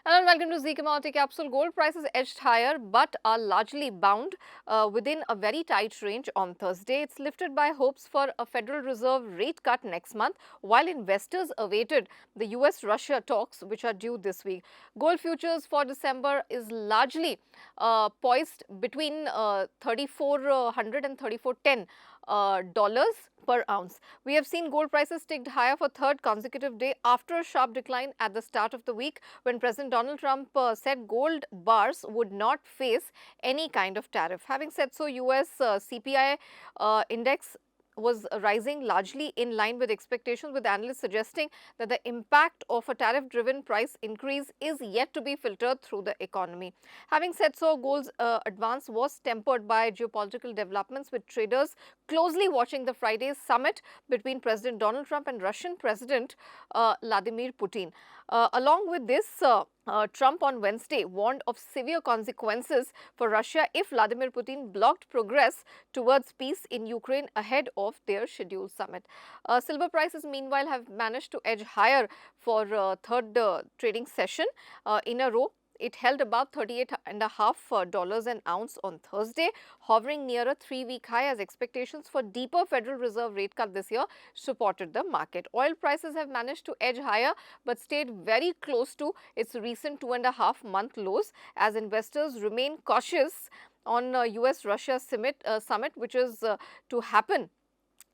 And welcome to Zee Commodity Capsule. Gold prices edged higher but are largely bound within a very tight range on Thursday. It's lifted by hopes for a Federal Reserve rate cut next month, while investors awaited the US-Russia talks, which are due this week. Gold futures for December is largely poised between 3,400 and 3,410 dollars per ounce. We have seen gold prices ticked higher for third consecutive day after a sharp decline at the start of the week when President Donald Trump said gold bars would not face any kind of tariff. Having said so, US CPI index was rising largely in line with expectations, with analysts suggesting that the impact of a tariff-driven price increase is yet to be filtered through the economy. Having said so, gold's advance was tempered by geopolitical developments, with traders closely watching the Friday's summit between President Donald Trump and Russian President Vladimir Putin. Along with this, Trump on Wednesday warned of severe consequences for Russia if Vladimir Putin blocked progress towards peace in Ukraine ahead of their scheduled summit. Silver prices, meanwhile, have managed to edge higher for third trading session in a row. It held above $38.50 an ounce on Thursday, hovering near a 3-week high as expectations for deeper Federal Reserve rate cut this year supported the market. Oil prices have managed to edge higher but stayed very close to its recent 2.5-month lows as investors remain cautious on US-Russia summit, which is to happen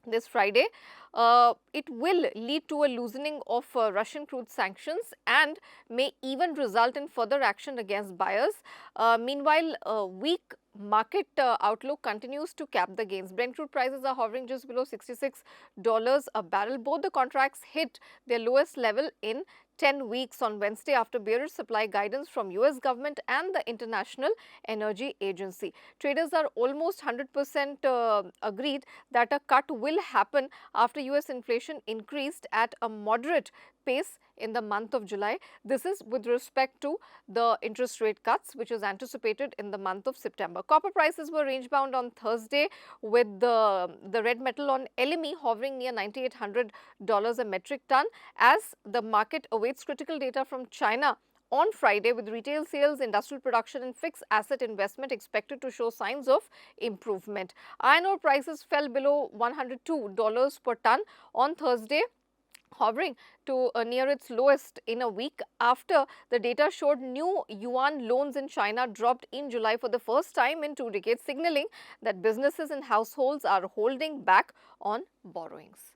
this Friday. It will lead to a loosening of Russian crude sanctions and may even result in further action against buyers. Meanwhile, weak market outlook continues to cap the gains. Brent crude prices are hovering just below $66 a barrel. Both the contracts hit their lowest level in 10 weeks on Wednesday after bearish supply guidance from US government and the International Energy Agency. Traders are almost 100% agreed that a cut will happen after US inflation increased at a moderate pace in the month of July. This is with respect to the interest rate cuts, which is anticipated in the month of September. Copper prices were range bound on Thursday, with the red metal on LME hovering near $9,800 a metric ton as the market awaits critical data from China on Friday, with retail sales, industrial production and fixed asset investment expected to show signs of improvement. Iron ore prices fell below $102 per ton on Thursday, hovering to near its lowest in a week after the data showed new yuan loans in China dropped in July for the first time in 2 decades, signaling that businesses and households are holding back on borrowings.